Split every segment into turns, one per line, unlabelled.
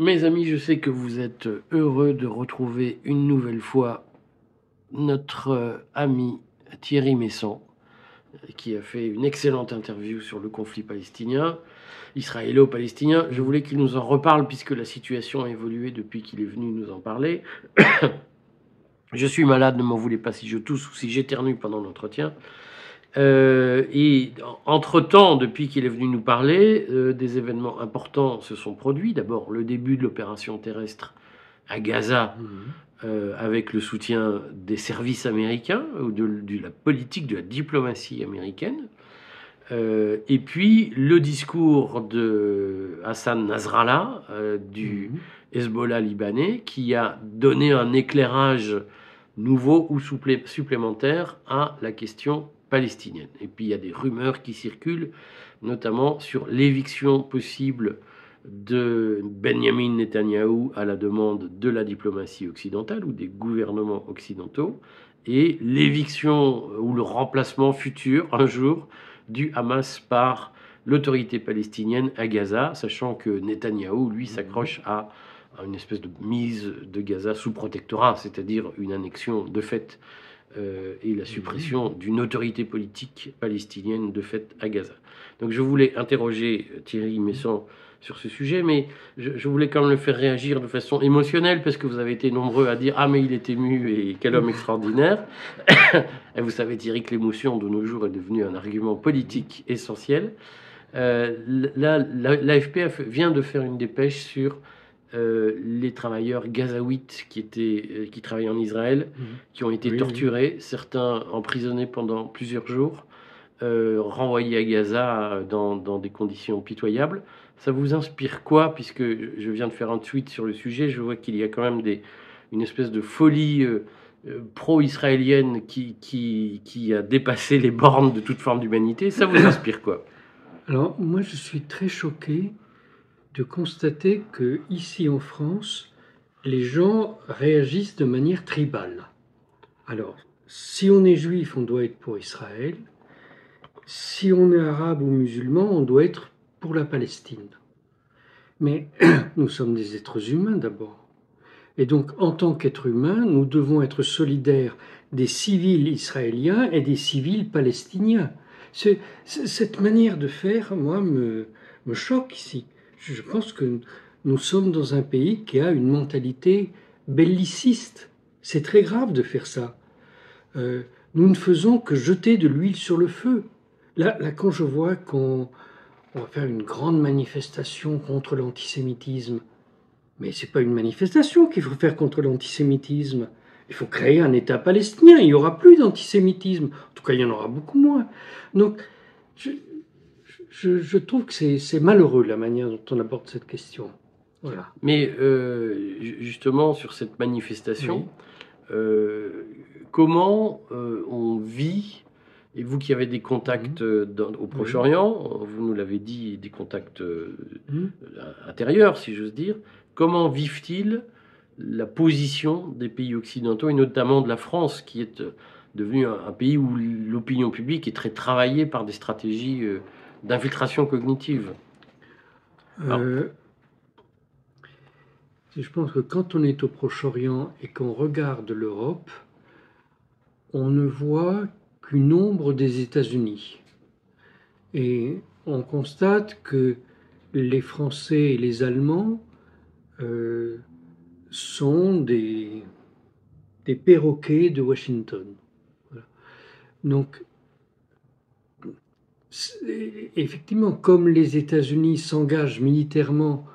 Mes amis, je sais que vous êtes heureux de retrouver une nouvelle fois notre ami Thierry Messon, qui a fait une excellente interview sur le conflit palestinien, israélo-palestinien. Je voulais qu'il nous en reparle puisque la situation a évolué depuis qu'il est venu nous en parler. Je suis malade, ne m'en voulez pas si je tousse ou si j'éternue pendant l'entretien. Et entre-temps, depuis qu'il est venu nous parler, des événements importants se sont produits. D'abord, le début de l'opération terrestre à Gaza, avec le soutien des services américains, ou de la politique, de la diplomatie américaine. Et puis, le discours de Hassan Nasrallah, du Hezbollah libanais, qui a donné un éclairage nouveau ou supplémentaire à la question palestinienne. Et puis il y a des rumeurs qui circulent, notamment sur l'éviction possible de Benjamin Netanyahou à la demande de la diplomatie occidentale ou des gouvernements occidentaux, et l'éviction ou le remplacement futur, un jour, du Hamas par l'autorité palestinienne à Gaza, sachant que Netanyahou, lui, s'accroche à une espèce de mise de Gaza sous protectorat, c'est-à-dire une annexion de fait et la suppression d'une autorité politique palestinienne de fait à Gaza. Donc je voulais interroger Thierry Messon sur ce sujet, mais je voulais quand même le faire réagir de façon émotionnelle, parce que vous avez été nombreux à dire « Ah, mais il est ému et quel homme extraordinaire !» Et vous savez, Thierry, que l'émotion de nos jours est devenue un argument politique essentiel. L'AFP vient de faire une dépêche sur les travailleurs gazaouites qui travaillent en Israël, qui ont été torturés, certains emprisonnés pendant plusieurs jours, renvoyés à Gaza dans des conditions pitoyables. Ça vous inspire quoi? Puisque je viens de faire un tweet sur le sujet, je vois qu'il y a quand même une espèce de folie pro-israélienne qui a dépassé les bornes de toute forme d'humanité. Ça vous inspire quoi?
Alors, moi, je suis très choqué de constater que ici en France, les gens réagissent de manière tribale. Alors, si on est juif, on doit être pour Israël. Si on est arabe ou musulman, on doit être pour la Palestine. Mais nous sommes des êtres humains d'abord. Et donc, en tant qu'êtres humains, nous devons être solidaires des civils israéliens et des civils palestiniens. Cette manière de faire, moi, me choque ici. Je pense que nous sommes dans un pays qui a une mentalité belliciste. C'est très grave de faire ça. Nous ne faisons que jeter de l'huile sur le feu. Là, quand je vois qu'on va faire une grande manifestation contre l'antisémitisme, mais ce n'est pas une manifestation qu'il faut faire contre l'antisémitisme. Il faut créer un État palestinien. Il n'y aura plus d'antisémitisme. En tout cas, il y en aura beaucoup moins. Donc, je trouve que c'est malheureux la manière dont on aborde cette question. Voilà.
Mais justement, sur cette manifestation, comment on vit, et vous qui avez des contacts au Proche-Orient, vous nous l'avez dit, des contacts intérieurs, si j'ose dire, comment vivent-ils la position des pays occidentaux, et notamment de la France, qui est devenu un pays où l'opinion publique est très travaillée par des stratégies d'infiltration cognitive?
Je pense que quand on est au Proche-Orient et qu'on regarde l'Europe, on ne voit qu'une ombre des États-Unis. Et on constate que les Français et les Allemands sont des perroquets de Washington. Voilà. Donc, effectivement, comme les États-Unis s'engagent militairement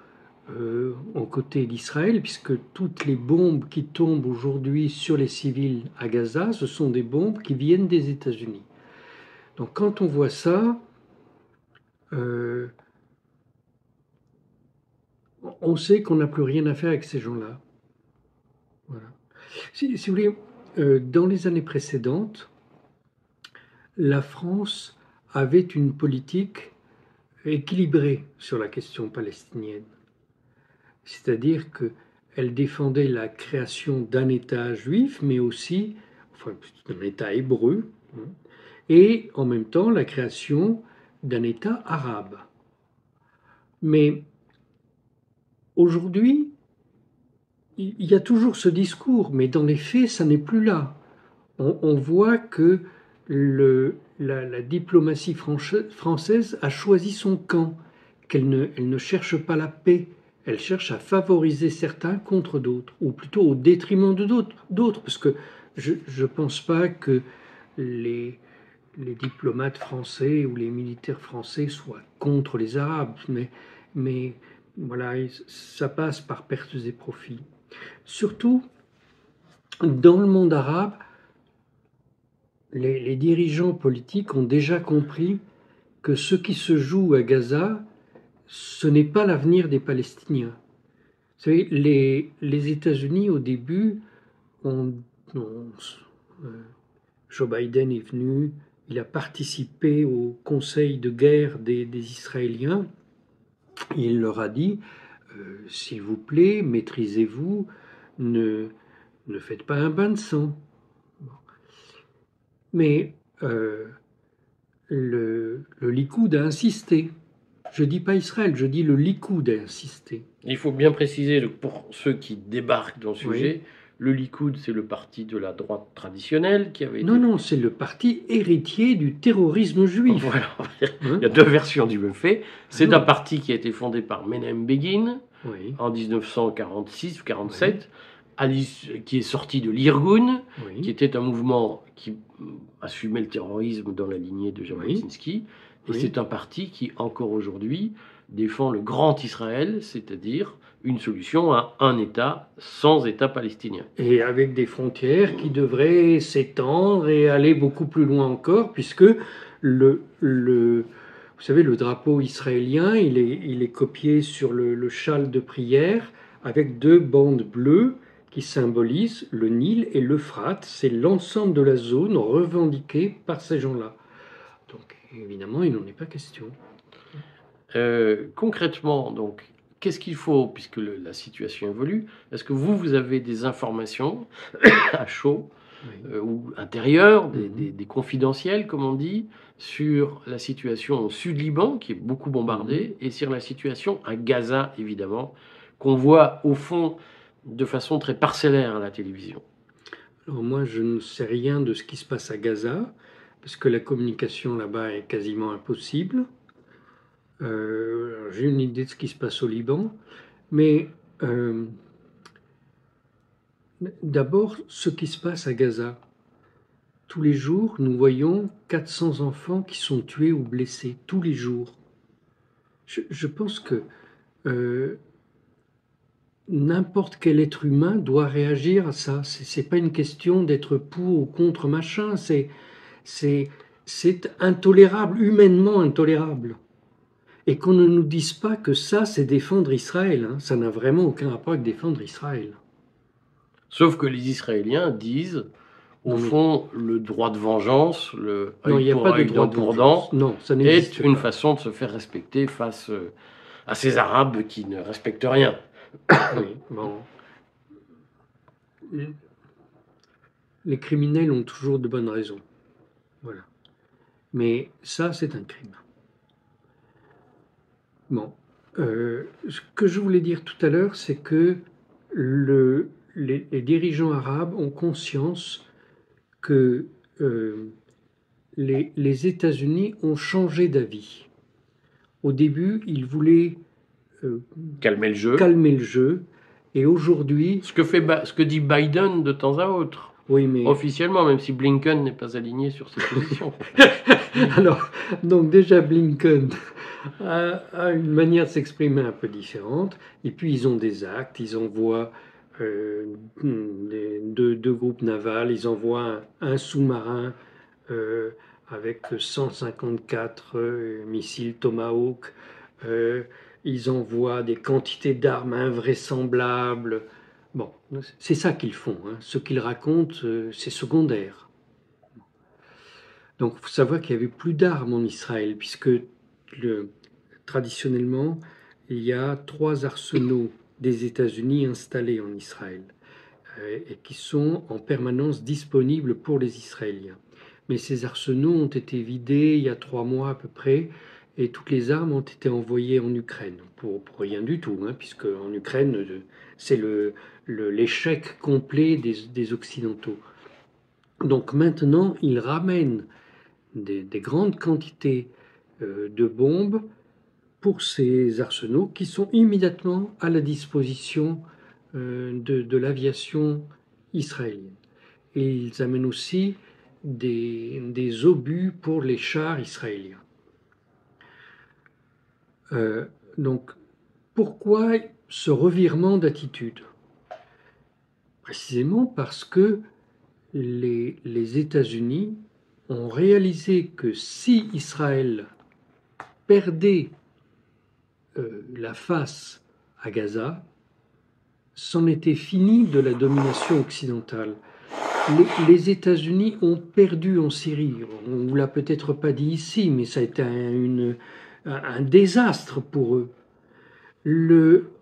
aux côtés d'Israël, puisque toutes les bombes qui tombent aujourd'hui sur les civils à Gaza, ce sont des bombes qui viennent des États-Unis. Donc quand on voit ça, on sait qu'on n'a plus rien à faire avec ces gens-là. Voilà. Si vous voulez, dans les années précédentes, la France avait une politique équilibrée sur la question palestinienne. C'est-à-dire qu'elle défendait la création d'un État juif, mais aussi d'un État hébreu, et en même temps la création d'un État arabe. Mais aujourd'hui, il y a toujours ce discours, mais dans les faits, ça n'est plus là. On voit que la diplomatie française a choisi son camp, elle ne cherche pas la paix, elle cherche à favoriser certains contre d'autres, ou plutôt au détriment de d'autres, parce que je ne pense pas que les, les diplomates français ou les militaires français soient contre les Arabes, mais voilà, ça passe par pertes et profits. Surtout, dans le monde arabe, les dirigeants politiques ont déjà compris que ce qui se joue à Gaza, ce n'est pas l'avenir des Palestiniens. Vous savez, les États-Unis, au début, Joe Biden est venu, il a participé au conseil de guerre des Israéliens. Il leur a dit, s'il vous plaît, maîtrisez-vous, ne faites pas un bain de sang. Mais le Likoud a insisté. Je dis pas Israël, je dis le Likoud a insisté.
Il faut bien préciser, pour ceux qui débarquent dans le sujet,
Oui.
le Likoud, c'est le parti de la droite traditionnelle qui avait été...
Non, c'est le parti héritier du terrorisme juif.
Voilà. Il y a deux versions du même fait. C'est
non.
un parti qui a été fondé par Menem Begin
Oui.
en 1946 ou 47,
Oui.
qui est sorti de l'Irgun,
Oui.
qui était un mouvement qui assumait le terrorisme dans la lignée de Jabotinsky. Et
Oui.
c'est un parti qui, encore aujourd'hui, défend le grand Israël, c'est-à-dire une solution à un État sans État palestinien.
Et avec des frontières qui devraient s'étendre et aller beaucoup plus loin encore, puisque vous savez, le drapeau israélien, il est copié sur le châle de prière avec deux bandes bleues qui symbolisent le Nil et l'Euphrate. C'est l'ensemble de la zone revendiquée par ces gens-là. Donc évidemment, il n'en est pas question.
Concrètement, donc, qu'est-ce qu'il faut, puisque la situation évolue? Est-ce que vous avez des informations à chaud ou intérieures, des confidentiels, comme on dit, sur la situation au sud-Liban, qui est beaucoup bombardée, et sur la situation à Gaza, évidemment, qu'on voit au fond de façon très parcellaire à la télévision?
Alors moi, je ne sais rien de ce qui se passe à Gaza, parce que la communication là-bas est quasiment impossible. J'ai une idée de ce qui se passe au Liban, mais d'abord, ce qui se passe à Gaza. Tous les jours, nous voyons 400 enfants qui sont tués ou blessés, tous les jours. Je pense que n'importe quel être humain doit réagir à ça. C'est pas une question d'être pour ou contre machin, c'est intolérable, humainement intolérable. Et qu'on ne nous dise pas que ça, c'est défendre Israël. Hein. Ça n'a vraiment aucun rapport avec défendre Israël.
Sauf que les Israéliens disent, au fond, le droit de vengeance, le œil pour œil, dent pour dent, est une façon de se faire respecter face à ces Arabes qui ne respectent rien.
Oui, bon. Les criminels ont toujours de bonnes raisons. Voilà. Mais ça, c'est un crime. Bon. Ce que je voulais dire tout à l'heure, c'est que les dirigeants arabes ont conscience que les États-Unis ont changé d'avis. Au début, ils voulaient
calmer le jeu.
Et aujourd'hui...
Ce que dit Biden de temps à autre.
Oui, mais...
Officiellement, même si Blinken n'est pas aligné sur ses positions.
Alors, donc déjà Blinken a une manière de s'exprimer un peu différente. Et puis ils ont des actes, ils envoient deux groupes navals, ils envoient un sous-marin avec 154 missiles Tomahawk. Ils envoient des quantités d'armes invraisemblables. Bon, c'est ça qu'ils font. Hein. Ce qu'ils racontent, c'est secondaire. Donc, il faut savoir qu'il n'y avait plus d'armes en Israël, puisque traditionnellement, il y a 3 arsenaux des États-Unis installés en Israël et qui sont en permanence disponibles pour les Israéliens. Mais ces arsenaux ont été vidés il y a 3 mois à peu près, et toutes les armes ont été envoyées en Ukraine, pour rien du tout, hein, puisque en Ukraine, c'est l'échec complet des Occidentaux. Donc maintenant, ils ramènent des grandes quantités de bombes pour ces arsenaux qui sont immédiatement à la disposition de l'aviation israélienne. Et ils amènent aussi des obus pour les chars israéliens. Donc, pourquoi ce revirement d'attitude? Précisément parce que les États-Unis ont réalisé que si Israël perdait la face à Gaza, c'en était fini de la domination occidentale. Les États-Unis ont perdu en Syrie. On ne vous l'a peut-être pas dit ici, mais ça a été un désastre pour eux.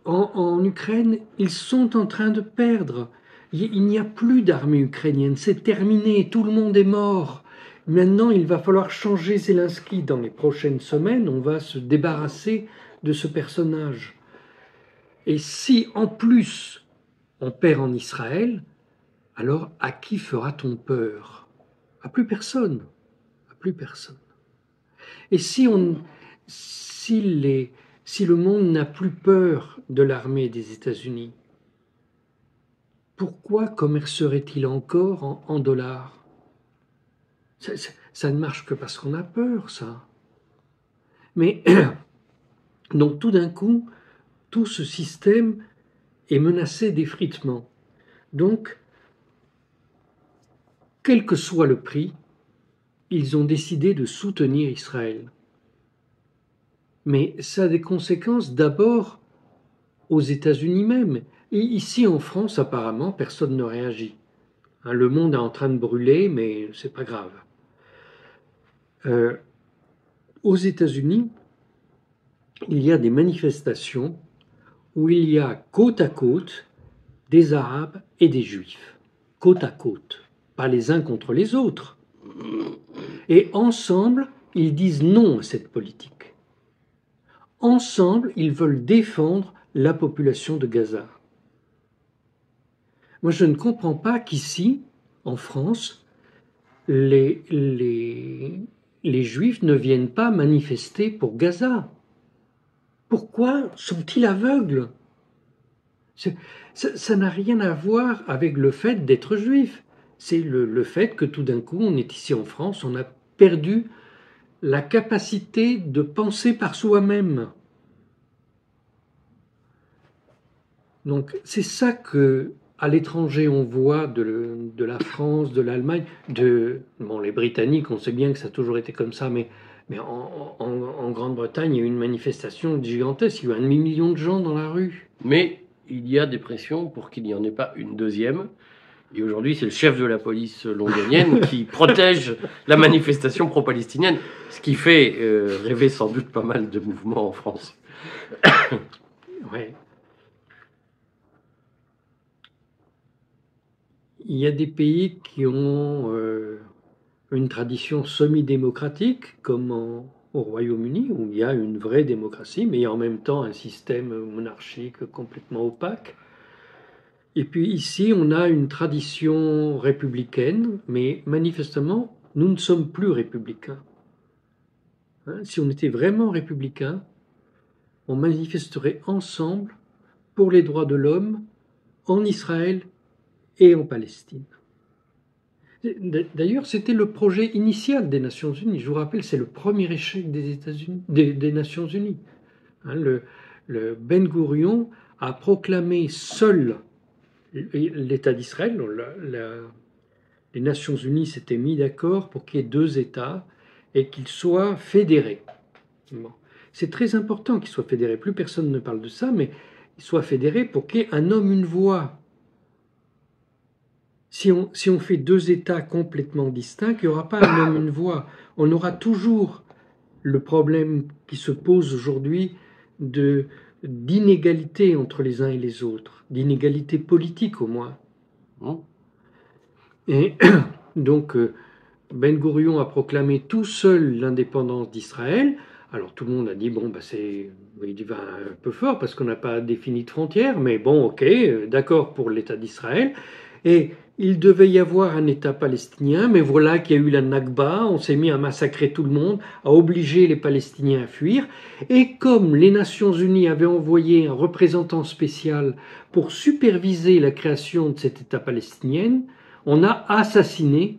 En Ukraine, ils sont en train de perdre. Il n'y a plus d'armée ukrainienne, c'est terminé, tout le monde est mort. Maintenant, il va falloir changer Zelensky. Dans les prochaines semaines, on va se débarrasser de ce personnage. Et si, en plus, on perd en Israël, alors à qui fera-t-on peur? À plus personne. À plus personne. Et si le monde n'a plus peur de l'armée des États-Unis, pourquoi commercerait-il encore en dollars? Ça ne marche que parce qu'on a peur, ça. Mais donc tout d'un coup, tout ce système est menacé d'effritement. Donc, quel que soit le prix, ils ont décidé de soutenir Israël. Mais ça a des conséquences d'abord aux États-Unis même. Et ici en France, apparemment, personne ne réagit. Le monde est en train de brûler, mais c'est pas grave. Aux États-Unis, il y a des manifestations où il y a côte à côte des Arabes et des Juifs. Côte à côte, pas les uns contre les autres. Et ensemble, ils disent non à cette politique. Ensemble, ils veulent défendre la population de Gaza. Moi, je ne comprends pas qu'ici, en France, les Juifs ne viennent pas manifester pour Gaza. Pourquoi sont-ils aveugles? Ça n'a rien à voir avec le fait d'être juif. C'est le fait que tout d'un coup, on est ici en France, on a perdu la capacité de penser par soi-même. Donc c'est ça que à l'étranger on voit de la France, de l'Allemagne, les Britanniques, on sait bien que ça a toujours été comme ça, mais en Grande-Bretagne, il y a eu une manifestation gigantesque, il y a eu 1 million de gens dans la rue.
Mais il y a des pressions pour qu'il n'y en ait pas une deuxième. Et aujourd'hui, c'est le chef de la police londonienne qui protège la manifestation pro-palestinienne, ce qui fait rêver sans doute pas mal de mouvements en France.
Ouais. Il y a des pays qui ont une tradition semi-démocratique, comme au Royaume-Uni, où il y a une vraie démocratie, mais il y a en même temps un système monarchique complètement opaque. Et puis ici, on a une tradition républicaine, mais manifestement, nous ne sommes plus républicains. Si on était vraiment républicains, on manifesterait ensemble pour les droits de l'homme en Israël et en Palestine. D'ailleurs, c'était le projet initial des Nations Unies. Je vous rappelle, c'est le premier échec des États-Unis, des Nations Unies. Le Ben Gourion a proclamé seul l'État d'Israël. Les Nations Unies s'étaient mis d'accord pour qu'il y ait 2 États et qu'ils soient fédérés. Bon. C'est très important qu'ils soient fédérés. Plus personne ne parle de ça, mais ils soient fédérés pour qu'il y ait un homme, une voix. Si on fait 2 États complètement distincts, il n'y aura pas un homme, une voix. On aura toujours le problème qui se pose aujourd'hui d'inégalité entre les uns et les autres, d'inégalité politique au moins. Et donc, Ben Gourion a proclamé tout seul l'indépendance d'Israël. Alors tout le monde a dit, bon, bah, il va un peu fort parce qu'on n'a pas défini de frontières, mais bon, ok, d'accord pour l'État d'Israël. Et il devait y avoir un État palestinien, mais voilà qu'il y a eu la Nakba, on s'est mis à massacrer tout le monde, à obliger les Palestiniens à fuir. Et comme les Nations Unies avaient envoyé un représentant spécial pour superviser la création de cet État palestinien, on a assassiné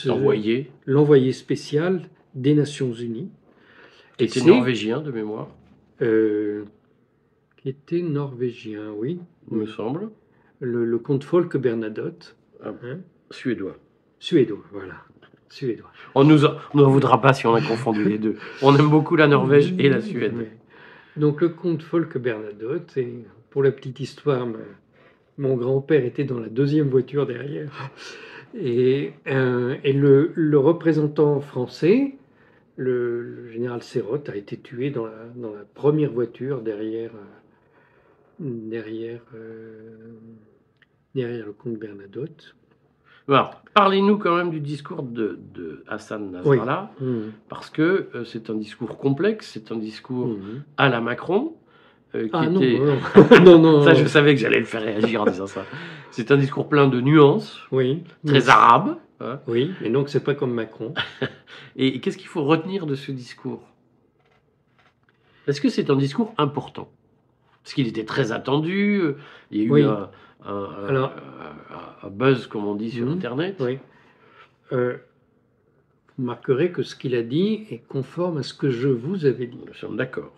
Envoyé,
l'envoyé spécial des Nations Unies.
qui était norvégien de mémoire,
qui était norvégien, oui.
il me semble.
Le comte Folke Bernadotte.
Suédois.
Suédois, voilà. Suédois.
On ne nous en voudra pas si on a confondu les deux. On aime beaucoup la Norvège et la Suède.
Oui. Donc le comte Folke Bernadotte, et pour la petite histoire, mon grand-père était dans la deuxième voiture derrière. Et le représentant français, le général Serrotte, a été tué dans la première voiture derrière le comte Bernadotte.
Alors, parlez-nous quand même du discours de Hassan Nasrallah,
oui.
parce que c'est un discours complexe, c'est un discours à la Macron.
Non.
Ça, je savais que j'allais le faire réagir en disant ça. C'est un discours plein de nuances, très arabe. Hein.
Oui, mais donc c'est pas comme Macron.
Et qu'est-ce qu'il faut retenir de ce discours? Est-ce que c'est un discours important? Parce qu'il était très attendu, il y a eu un buzz, comme on dit, sur Internet.
Oui. Vous remarquerez que ce qu'il a dit est conforme à ce que je vous avais dit.
Nous sommes d'accord.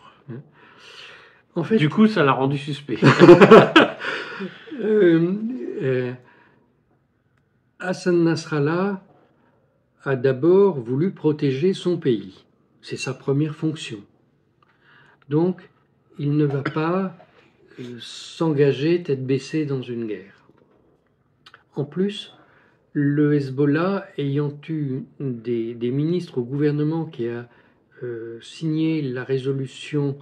En fait,
du coup, ça l'a rendu suspect.
Hassan Nasrallah a d'abord voulu protéger son pays. C'est sa première fonction. Donc, il ne va pas s'engager tête baissée dans une guerre. En plus, le Hezbollah ayant eu des ministres au gouvernement qui a signé la résolution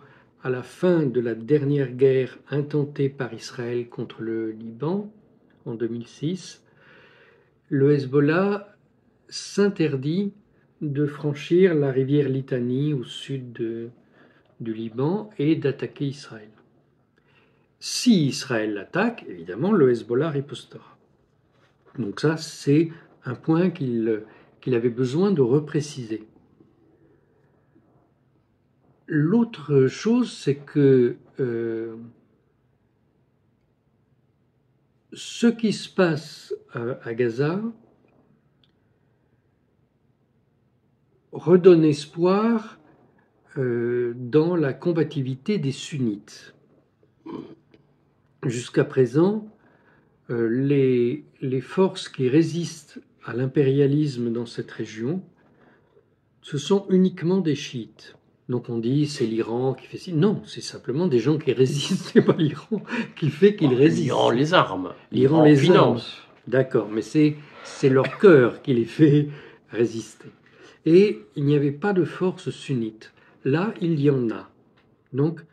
à la fin de la dernière guerre intentée par Israël contre le Liban en 2006, le Hezbollah s'interdit de franchir la rivière Litani au sud du Liban et d'attaquer Israël. Si Israël l'attaque, évidemment, le Hezbollah ripostera. Donc ça, c'est un point qu'il avait besoin de repréciser. L'autre chose, c'est que ce qui se passe à Gaza redonne espoir dans la combativité des sunnites. Jusqu'à présent, les forces qui résistent à l'impérialisme dans cette région, ce sont uniquement des chiites. Donc on dit c'est l'Iran qui fait ci. Non, c'est simplement des gens qui résistent. C'est pas l'Iran qui fait qu'ils résistent.
L'Iran les armes.
L'Iran les finance. D'accord, mais c'est leur cœur qui les fait résister. Et il n'y avait pas de force sunnite. Là, il y en a. Donc,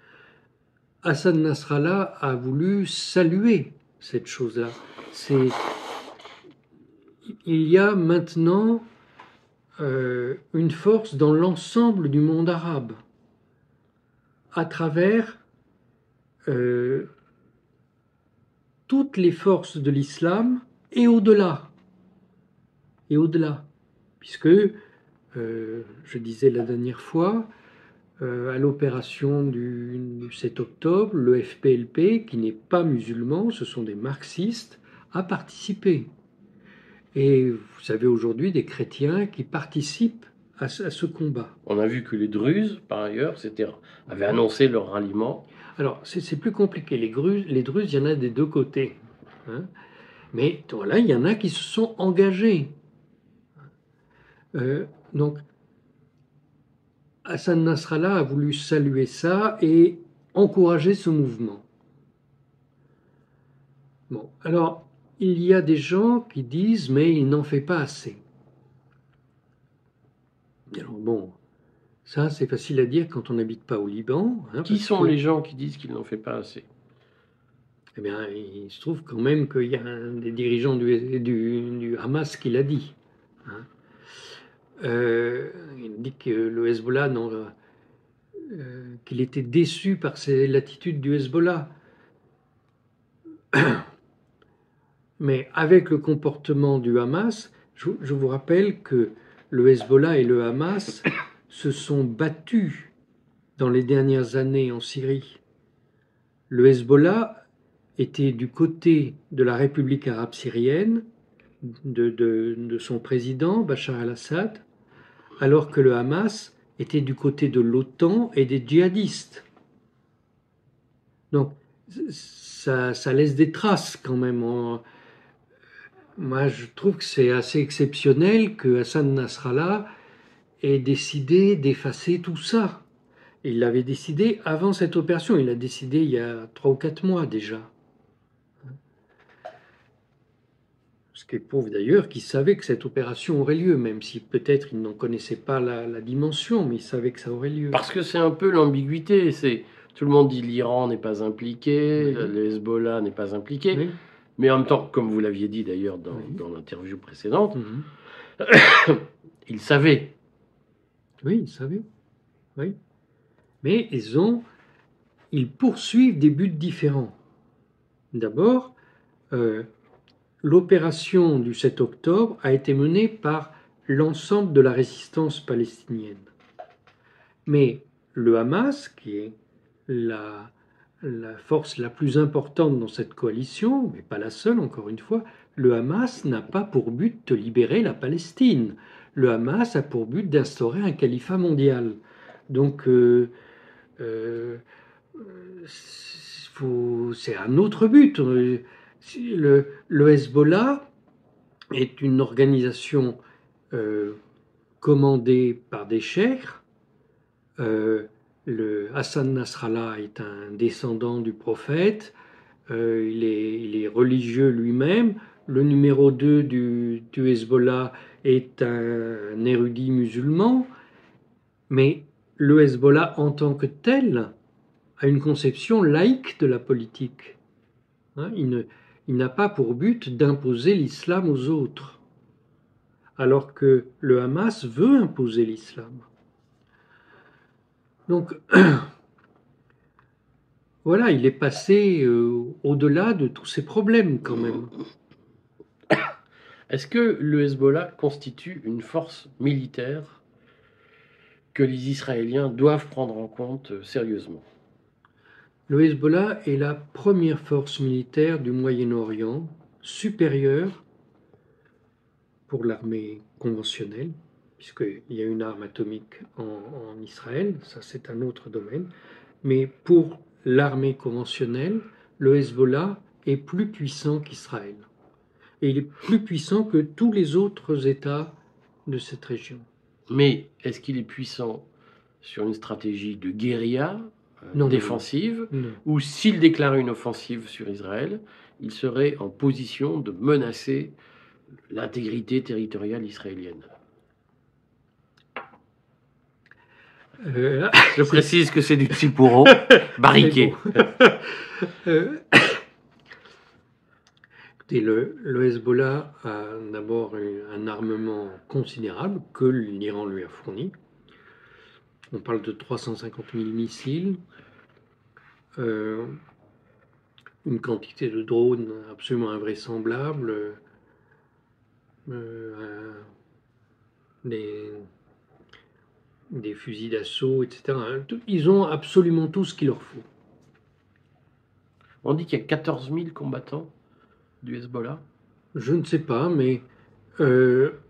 Hassan Nasrallah a voulu saluer cette chose-là. Il y a maintenant une force dans l'ensemble du monde arabe, à travers toutes les forces de l'islam et au-delà. Puisque, je disais la dernière fois, à l'opération du 7 octobre, le FPLP, qui n'est pas musulman, ce sont des marxistes, a participé. Et vous savez aujourd'hui des chrétiens qui participent à ce combat.
On a vu que les Druzes, par ailleurs, avaient annoncé leur ralliement.
Alors, c'est plus compliqué. Les Druzes, il y en a des deux côtés. Hein. Mais voilà, il y en a qui se sont engagés. Donc, Hassan Nasrallah a voulu saluer ça et encourager ce mouvement. Bon, alors, il y a des gens qui disent, mais il n'en fait pas assez. Alors bon, ça c'est facile à dire quand on n'habite pas au Liban.
Hein, qui sont les gens qui disent qu'il n'en fait pas assez?
Eh bien, il se trouve quand même qu'il y a un des dirigeants du Hamas qui l'a dit. Hein. Il dit que le Hezbollah, qu'il était déçu par l'attitude du Hezbollah. Mais avec le comportement du Hamas, je vous rappelle que le Hezbollah et le Hamas se sont battus dans les dernières années en Syrie. Le Hezbollah était du côté de la République arabe syrienne, de son président, Bachar el-Assad, alors que le Hamas était du côté de l'OTAN et des djihadistes. Donc, ça laisse des traces quand même. Moi, je trouve que c'est assez exceptionnel que Hassan Nasrallah ait décidé d'effacer tout ça. Il l'avait décidé avant cette opération. Il l'a décidé il y a 3 ou 4 mois déjà. Ce qui prouve d'ailleurs qu'il savait que cette opération aurait lieu, même si peut-être il n'en connaissait pas la dimension, mais il savait que ça aurait lieu.
Parce que c'est un peu l'ambiguïté. Tout le monde dit l'Iran n'est pas impliqué,
Oui.
le Hezbollah n'est pas impliqué.
Oui.
Mais en même temps, comme vous l'aviez dit d'ailleurs dans,
Oui.
dans l'interview précédente,
Mhm.
ils savaient.
Oui, il savait. Oui. Mais ils poursuivent des buts différents. D'abord, l'opération du 7 octobre a été menée par l'ensemble de la résistance palestinienne. Mais le Hamas, qui est la force la plus importante dans cette coalition, mais pas la seule encore une fois, le Hamas n'a pas pour but de libérer la Palestine. Le Hamas a pour but d'instaurer un califat mondial. Donc c'est un autre but. Le Hezbollah est une organisation commandée par des cheikhs. Le Hassan Nasrallah est un descendant du prophète. Il est religieux lui-même. Le numéro 2 du Hezbollah est un érudit musulman. Mais le Hezbollah en tant que tel a une conception laïque de la politique. Il n'a pas pour but d'imposer l'islam aux autres, alors que le Hamas veut imposer l'islam. Donc, voilà, il est passé au-delà de tous ces problèmes quand même.
Est-ce que le Hezbollah constitue une force militaire que les Israéliens doivent prendre en compte sérieusement?
Le Hezbollah est la première force militaire du Moyen-Orient, supérieure pour l'armée conventionnelle, puisqu'il y a une arme atomique en Israël, ça c'est un autre domaine, mais pour l'armée conventionnelle, le Hezbollah est plus puissant qu'Israël. Et il est plus puissant que tous les autres États de cette région.
Mais est-ce qu'il est puissant sur une stratégie de guérilla
Non,
défensive,
non.
ou s'il déclarait une offensive sur Israël, il serait en position de menacer l'intégrité territoriale israélienne? Je précise que c'est du Tsipuro barriqué.
Écoutez, le Hezbollah a d'abord un armement considérable que l'Iran lui a fourni. On parle de 350 000 missiles, une quantité de drones absolument invraisemblable, des fusils d'assaut, etc. Ils ont absolument tout ce qu'il leur faut.
On dit qu'il y a 14 000 combattants du Hezbollah.
Je ne sais pas, mais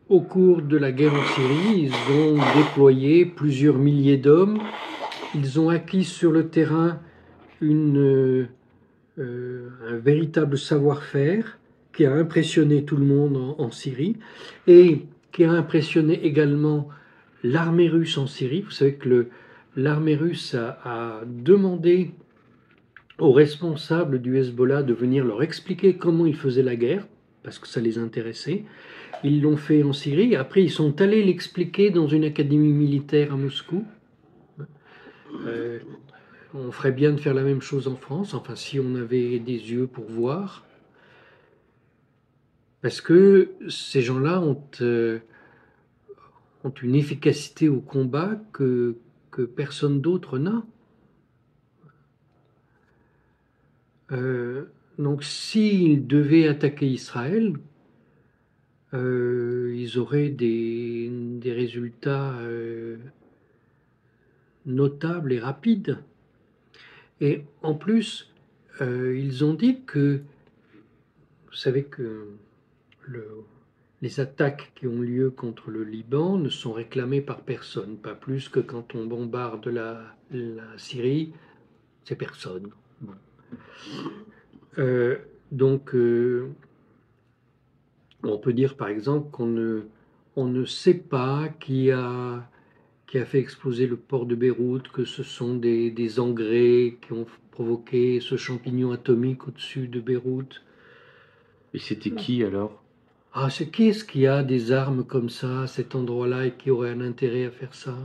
au cours de la guerre en Syrie, ils ont déployé plusieurs milliers d'hommes. Ils ont acquis sur le terrain un véritable savoir-faire qui a impressionné tout le monde en Syrie et qui a impressionné également l'armée russe en Syrie. Vous savez que l'armée russe a demandé aux responsables du Hezbollah de venir leur expliquer comment ils faisaient la guerre, parce que ça les intéressait. Ils l'ont fait en Syrie. Après, ils sont allés l'expliquer dans une académie militaire à Moscou. On ferait bien de faire la même chose en France, enfin si on avait des yeux pour voir. Parce que ces gens-là ont une efficacité au combat que personne d'autre n'a. Donc s'ils devaient attaquer Israël, ils auraient des résultats notables et rapides. Et en plus, ils ont dit que, vous savez que les attaques qui ont lieu contre le Liban ne sont réclamées par personne, pas plus que quand on bombarde la Syrie, c'est personne. Bon. Donc, on peut dire par exemple on ne sait pas qui a fait exploser le port de Beyrouth, que ce sont des engrais qui ont provoqué ce champignon atomique au-dessus de Beyrouth.
Et c'était qui alors?
Ah, qu'est-ce qui a des armes comme ça à cet endroit-là et qui aurait un intérêt à faire ça?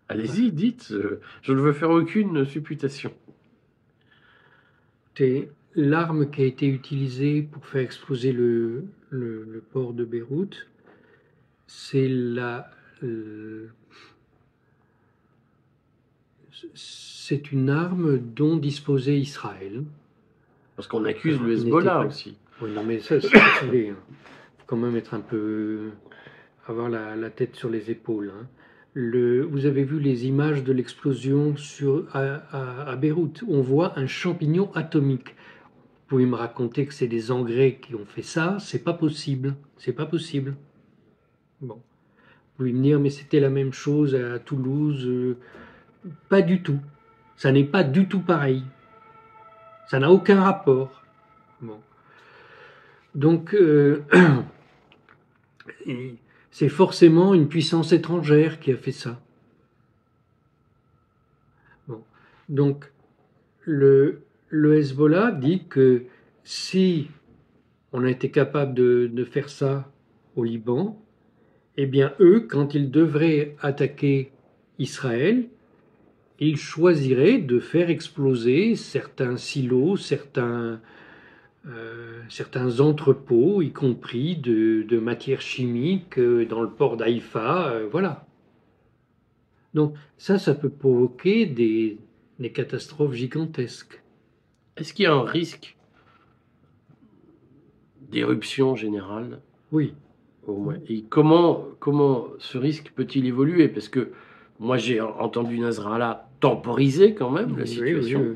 Allez-y, dites, je ne veux faire aucune supputation.
C'est l'arme qui a été utilisée pour faire exploser le port de Beyrouth, c'est c'est une arme dont disposait Israël.
Parce qu'on accuse le Hezbollah aussi.
Oui, non, mais ça, il faut quand même être un peu, avoir la tête sur les épaules. Hein. Vous avez vu les images de l'explosion à Beyrouth. On voit un champignon atomique. Vous pouvez me raconter que c'est des engrais qui ont fait ça? C'est pas possible. C'est pas possible. Bon. Vous pouvez me dire, mais c'était la même chose à Toulouse. Pas du tout. Ça n'est pas du tout pareil. Ça n'a aucun rapport. Bon. Donc, c'est forcément une puissance étrangère qui a fait ça. Bon. Donc, le Hezbollah dit que si on a été capable de faire ça au Liban, eh bien eux, quand ils devraient attaquer Israël, ils choisiraient de faire exploser certains silos, certains entrepôts, y compris de matières chimiques dans le port d'Haïfa, voilà. Donc ça peut provoquer des catastrophes gigantesques.
Est-ce qu'il y a un risque d'éruption générale?
Oui.
Au moins. Et comment ce risque peut-il évoluer? Parce que moi j'ai entendu Nasrallah temporiser quand même la situation,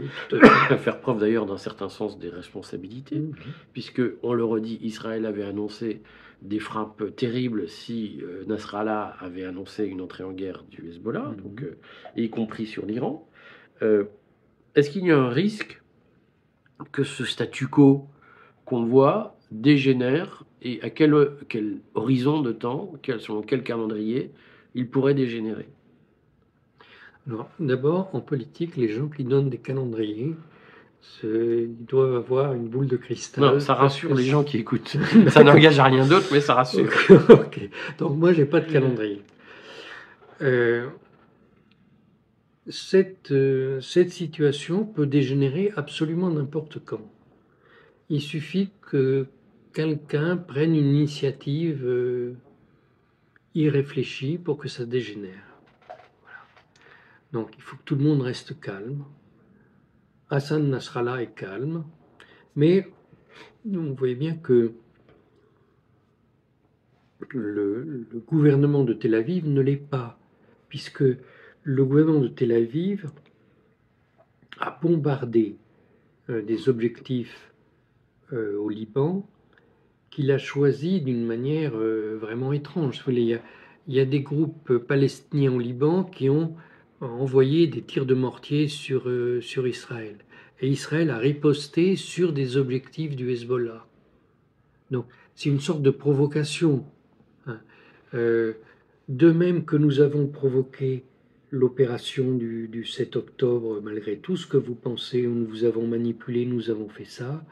faire preuve d'ailleurs d'un certain sens des responsabilités, puisque on le redit, Israël avait annoncé des frappes terribles si Nasrallah avait annoncé une entrée en guerre du Hezbollah, donc, y compris sur l'Iran. Est-ce qu'il y a un risque que ce statu quo qu'on voit dégénère et à quel horizon de temps, selon quel calendrier il pourrait dégénérer?
Alors, d'abord, en politique, les gens qui donnent des calendriers, ils doivent avoir une boule de cristal.
Non, ça rassure les gens qui écoutent. Ça n'engage à rien d'autre, mais ça rassure.
Ok. Donc moi, j'ai pas de calendrier. Cette situation peut dégénérer absolument n'importe quand. Il suffit que quelqu'un prenne une initiative irréfléchie pour que ça dégénère. Voilà. Donc il faut que tout le monde reste calme. Hassan Nasrallah est calme, mais vous voyez bien que le gouvernement de Tel Aviv ne l'est pas, puisque le gouvernement de Tel Aviv a bombardé des objectifs au Liban qu'il a choisi d'une manière vraiment étrange. Il y a des groupes palestiniens au Liban qui ont envoyé des tirs de mortier sur Israël. Et Israël a riposté sur des objectifs du Hezbollah. Donc c'est une sorte de provocation. Hein. De même que nous avons provoqué l'opération du 7 octobre, malgré tout ce que vous pensez, nous vous avons manipulé, nous avons fait ça.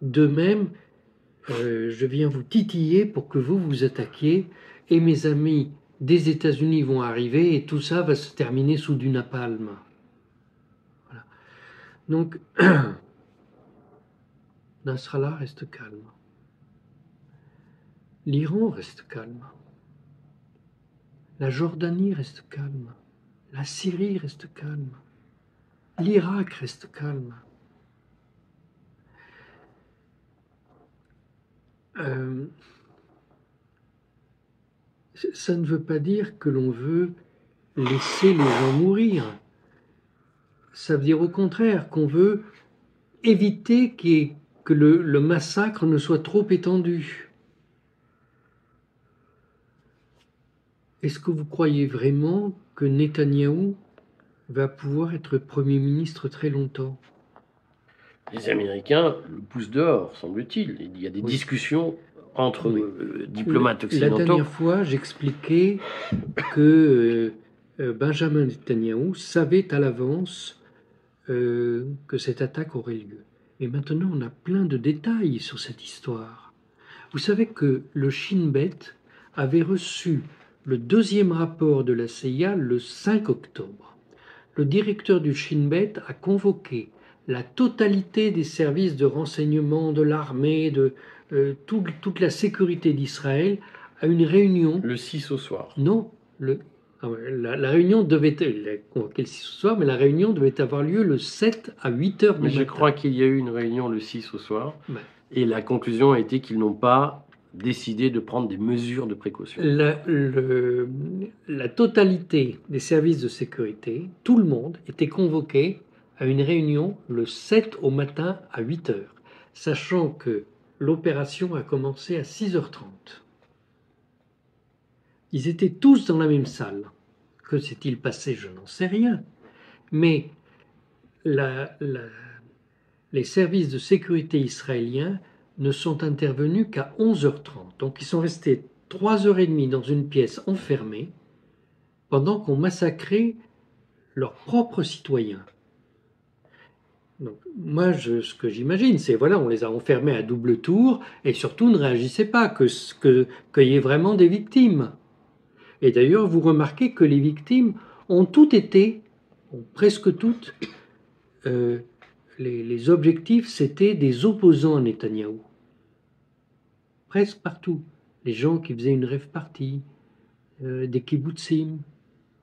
De même, je viens vous titiller pour que vous vous attaquiez, et mes amis des États-Unis vont arriver, et tout ça va se terminer sous du napalm. Voilà. Donc, Nasrallah reste calme. L'Iran reste calme. La Jordanie reste calme. La Syrie reste calme. L'Irak reste calme. Ça ne veut pas dire que l'on veut laisser les gens mourir. Ça veut dire au contraire qu'on veut éviter que le massacre ne soit trop étendu. Est-ce que vous croyez vraiment que Netanyahou va pouvoir être Premier ministre très longtemps?
Les Américains le poussent dehors, semble-t-il. Il y a des discussions entre diplomates occidentaux.
La dernière fois, j'expliquais que Benjamin Netanyahou savait à l'avance que cette attaque aurait lieu. Et maintenant, on a plein de détails sur cette histoire. Vous savez que le Shin Bet avait reçu le deuxième rapport de la CIA le 5 octobre. Le directeur du Shin Bet a convoqué la totalité des services de renseignement, de l'armée, de toute la sécurité d'Israël à une réunion.
Le 6 au soir.
Non, la réunion devait être convoqué le 6 au soir, mais la réunion devait avoir lieu le 7 à 8 heures du matin.
Je crois qu'il y a eu une réunion le 6 au soir,
ouais.
Et la conclusion a été qu'ils n'ont pas décidé de prendre des mesures de précaution.
La totalité des services de sécurité, tout le monde était convoqué à une réunion le 7 au matin à 8 heures, sachant que l'opération a commencé à 6h30. Ils étaient tous dans la même salle. Que s'est-il passé? Je n'en sais rien. Mais les services de sécurité israéliens ne sont intervenus qu'à 11h30. Donc ils sont restés 3h30 dans une pièce enfermée pendant qu'on massacrait leurs propres citoyens. Donc, moi, ce que j'imagine, c'est voilà, on les a enfermés à double tour et surtout ne réagissez pas, qu'il y ait vraiment des victimes. Et d'ailleurs, vous remarquez que les victimes ont toutes été, presque toutes, les objectifs, c'était des opposants à Netanyahou. Presque partout. Les gens qui faisaient une rave party, des kibbutzim,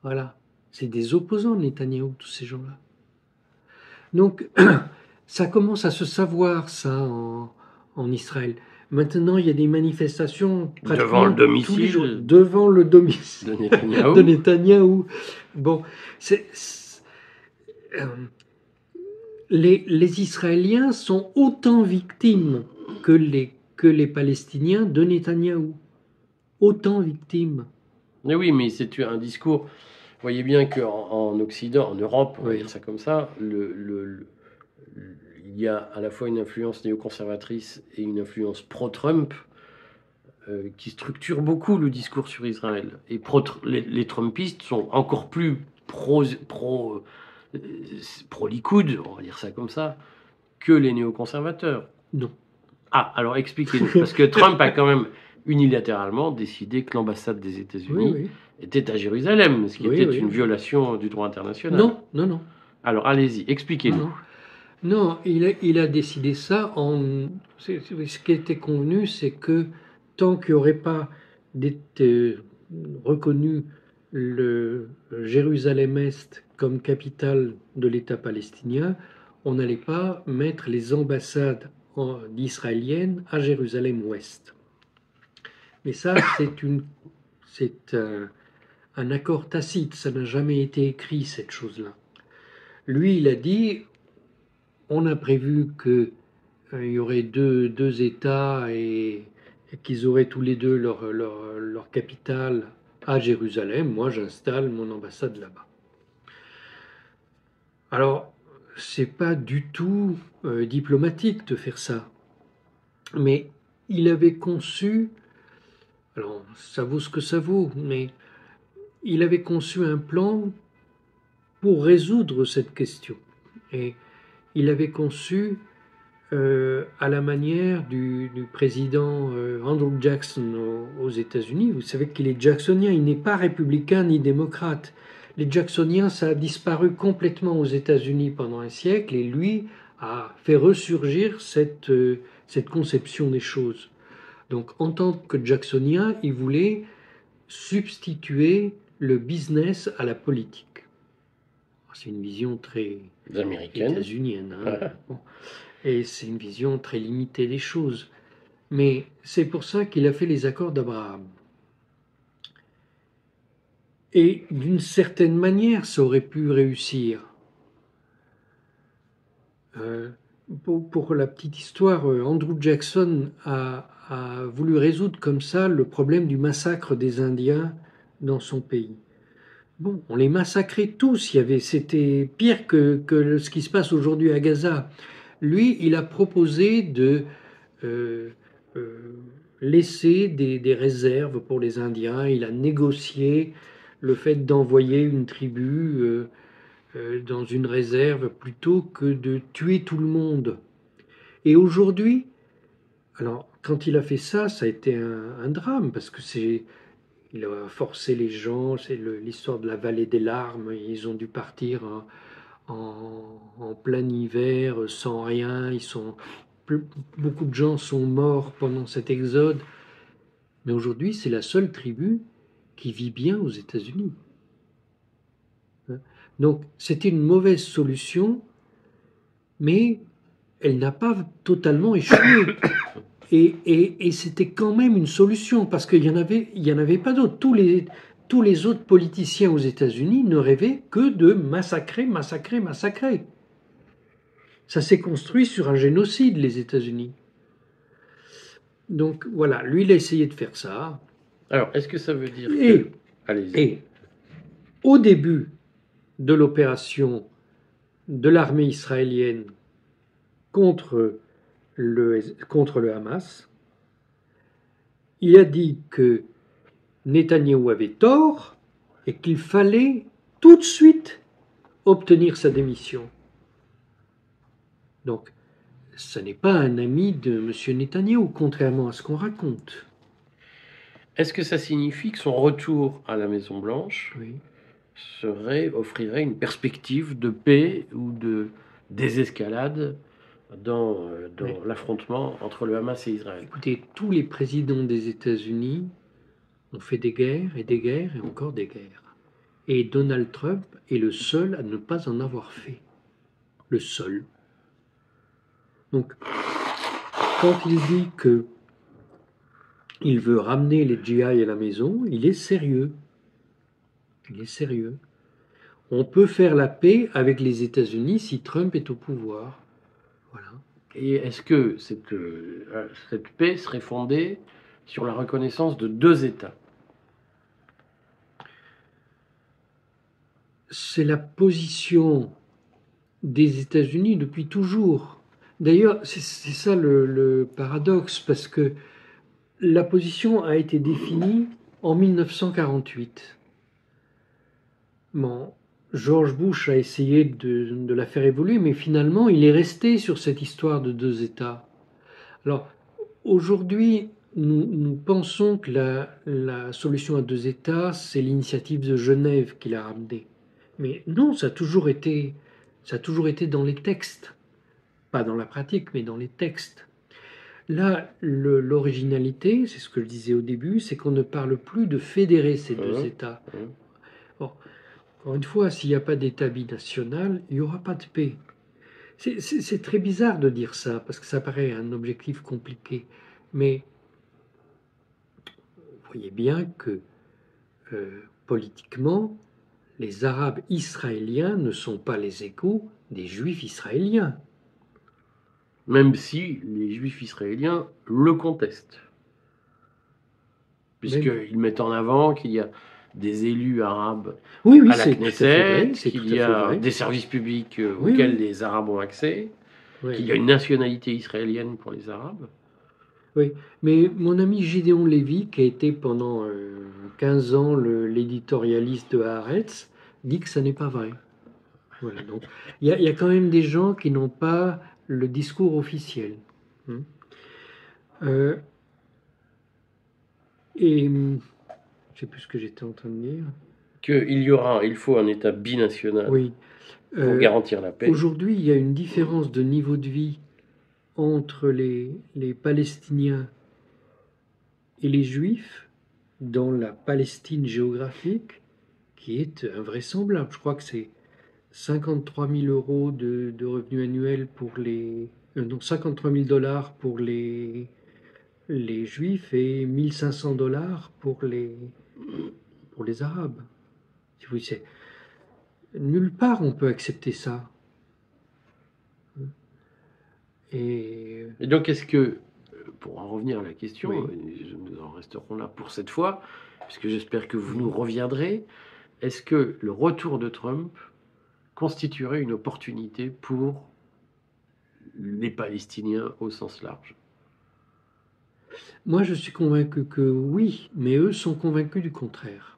voilà. C'est des opposants à Netanyahou, tous ces gens-là. Donc, ça commence à se savoir, ça, en Israël. Maintenant, il y a des manifestations
devant le domicile,
tous les jours, devant le domicile de Netanyahou. Bon, les Israéliens sont autant victimes que les Palestiniens de Netanyahou. Autant victimes.
Mais oui, mais c'est un discours. Vous voyez bien qu'en Occident, en Europe, on va dire ça comme ça, il y a à la fois une influence néoconservatrice et une influence pro-Trump qui structure beaucoup le discours sur Israël. Et les Trumpistes sont encore plus pro-Likoud, on va dire ça comme ça, que les néoconservateurs.
Non.
Ah, alors expliquez-nous, parce que Trump a quand même unilatéralement décidé que l'ambassade des États-Unis était à Jérusalem, ce qui était une violation du droit international.
Non.
Alors allez-y, expliquez-nous.
Non, il a décidé ça ce qui était convenu, c'est que tant qu'il n'y aurait pas reconnu le Jérusalem-Est comme capitale de l'État palestinien, on n'allait pas mettre les ambassades israéliennes à Jérusalem-Ouest. Mais ça, c'est un accord tacite, ça n'a jamais été écrit, cette chose-là. Lui, il a dit, on a prévu qu'il y aurait deux États et qu'ils auraient tous les deux leur capitale à Jérusalem. Moi, j'installe mon ambassade là-bas. Alors, c'est pas du tout diplomatique de faire ça. Mais il avait conçu, alors ça vaut ce que ça vaut, mais il avait conçu un plan pour résoudre cette question. Et il avait conçu à la manière du président Andrew Jackson aux États-Unis. Vous savez qu'il est jacksonien, il n'est pas républicain ni démocrate. Les jacksoniens, ça a disparu complètement aux États-Unis pendant un siècle, et lui a fait ressurgir cette conception des choses. Donc en tant que jacksonien, il voulait substituer le business à la politique. C'est une vision très
américaine,
états-unienne, hein. Bon. Et c'est une vision très limitée des choses. Mais c'est pour ça qu'il a fait les accords d'Abraham. Et d'une certaine manière, ça aurait pu réussir. Pour la petite histoire, Andrew Jackson a voulu résoudre comme ça le problème du massacre des Indiens dans son pays. Bon, on les massacrait tous, c'était pire que ce qui se passe aujourd'hui à Gaza. Lui, il a proposé de laisser des réserves pour les Indiens. Il a négocié le fait d'envoyer une tribu dans une réserve plutôt que de tuer tout le monde. Et aujourd'hui, alors quand il a fait ça, ça a été un drame parce que il a forcé les gens, c'est l'histoire de la vallée des larmes, ils ont dû partir en plein hiver sans rien, beaucoup de gens sont morts pendant cet exode, mais aujourd'hui c'est la seule tribu qui vit bien aux États-Unis. Donc c'était une mauvaise solution, mais elle n'a pas totalement échoué. Et c'était quand même une solution, parce qu'il n'y en avait pas d'autres. Tous les autres politiciens aux États-Unis ne rêvaient que de massacrer, massacrer, massacrer. Ça s'est construit sur un génocide, les États-Unis. Donc voilà, lui, il a essayé de faire ça.
Alors, est-ce que ça veut dire que... Allez-y.
Et au début de l'opération de l'armée israélienne contre le Hamas, il a dit que Netanyahou avait tort et qu'il fallait tout de suite obtenir sa démission. Donc, ce n'est pas un ami de M. Netanyahou, contrairement à ce qu'on raconte.
Est-ce que ça signifie que son retour à la Maison-Blanche
Oui.
offrirait une perspective de paix ou de désescalade dans
Oui.
l'affrontement entre le Hamas et Israël?
Écoutez, tous les présidents des États-Unis ont fait des guerres et encore des guerres. Et Donald Trump est le seul à ne pas en avoir fait. Le seul. Donc, quand il dit que il veut ramener les GI à la maison, il est sérieux. Il est sérieux. On peut faire la paix avec les États-Unis si Trump est au pouvoir. Voilà.
Et est-ce que cette paix serait fondée sur la reconnaissance de deux États?
C'est la position des États-Unis depuis toujours. D'ailleurs, c'est ça le paradoxe, parce que la position a été définie en 1948. Bon, George Bush a essayé de la faire évoluer, mais finalement, il est resté sur cette histoire de deux États. Alors, aujourd'hui, nous pensons que la solution à deux États, c'est l'initiative de Genève qui l'a ramenée. Mais non, ça a toujours été dans les textes. Pas dans la pratique, mais dans les textes. Là, l'originalité, c'est ce que je disais au début, c'est qu'on ne parle plus de fédérer ces deux États. Bon, encore une fois, s'il n'y a pas d'État binational, il n'y aura pas de paix. C'est très bizarre de dire ça, parce que ça paraît un objectif compliqué. Mais vous voyez bien que politiquement, les Arabes israéliens ne sont pas les échos des Juifs israéliens.
Même si les Juifs israéliens le contestent. Puisqu'ils mettent en avant qu'il y a des élus arabes à la Knesset, qu'il y a des services publics auxquels les Arabes ont accès, qu'il y a une nationalité israélienne pour les Arabes.
Oui, mais mon ami Gideon Lévy, qui a été pendant 15 ans l'éditorialiste de Haaretz, dit que ça n'est pas vrai. Voilà, donc il y a quand même des gens qui n'ont pas le discours officiel. Et je ne sais plus ce que j'étais en train de dire.
Il faut un État binational pour garantir la paix.
Aujourd'hui, il y a une différence de niveau de vie entre les Palestiniens et les Juifs dans la Palestine géographique qui est invraisemblable. Je crois que c'est 53 000 euros de revenus annuels pour les... donc 53 000 dollars pour les Juifs et 1500 dollars pour les Arabes. Si vous savez, nulle part on peut accepter ça.
Et donc, est-ce que, pour en revenir à la question,
Oui.
nous en resterons là pour cette fois, puisque j'espère que vous nous reviendrez, est-ce que le retour de Trump constituerait une opportunité pour les Palestiniens au sens large?
Moi, je suis convaincu que oui, mais eux sont convaincus du contraire.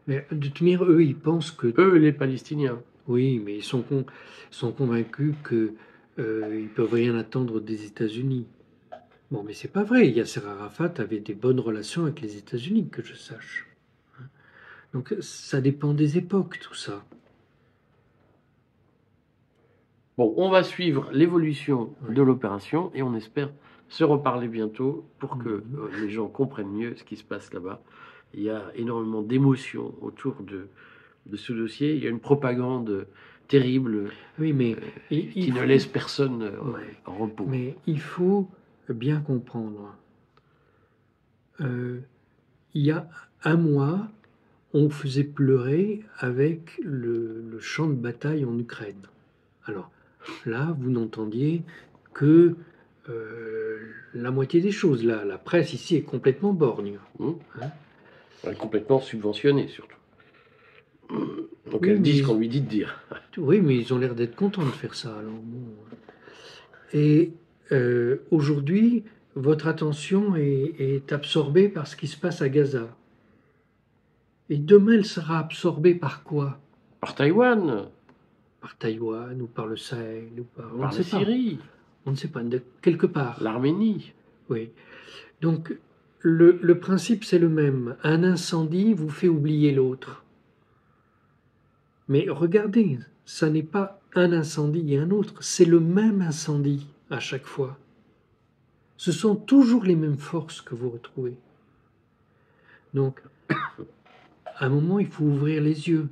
Mais de toute manière, eux, ils pensent que...
Eux, les Palestiniens.
Oui, mais ils sont convaincus que ils peuvent rien attendre des États-Unis. Bon, mais c'est pas vrai. Yasser Arafat avait des bonnes relations avec les États-Unis, que je sache. Donc ça dépend des époques, tout ça.
Bon, on va suivre l'évolution
Oui.
de l'opération et on espère se reparler bientôt pour que les gens comprennent mieux ce qui se passe là-bas. Il y a énormément d'émotions autour de ce dossier. Il y a une propagande terrible
Oui, mais
qui ne laisse personne en repos.
Mais il faut bien comprendre. Il y a un mois, on faisait pleurer avec le champ de bataille en Ukraine. Alors là, vous n'entendiez que la moitié des choses. Là, la presse ici est complètement borgne.
Complètement subventionnée, surtout. Donc
Oui,
elle dit ce
mais-
qu'on lui dit de dire.
Oui, mais ils ont l'air d'être contents de faire ça. Alors, bon. Et aujourd'hui, votre attention est absorbée par ce qui se passe à Gaza. Et demain, elle sera absorbée par quoi?
Par Taïwan,
Par Taïwan ou par le Sahel ou par...
par la Syrie,
On ne sait pas, de quelque part.
l'Arménie.
Oui. Donc, le principe, c'est le même. Un incendie vous fait oublier l'autre. Mais regardez, ça n'est pas un incendie et un autre, c'est le même incendie à chaque fois. Ce sont toujours les mêmes forces que vous retrouvez. Donc, à un moment, il faut ouvrir les yeux.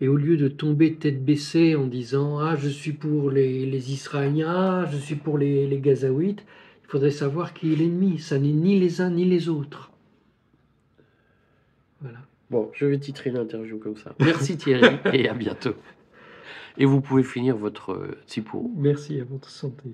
Et au lieu de tomber tête baissée en disant « Ah, je suis pour les Israéliens, ah, je suis pour les Gazaouites », il faudrait savoir qui est l'ennemi. Ça n'est ni les uns ni les autres. Voilà.
Bon, je vais titrer l'interview comme ça. Merci Thierry et à bientôt. Et vous pouvez finir votre tsipouro.
Merci, à votre santé.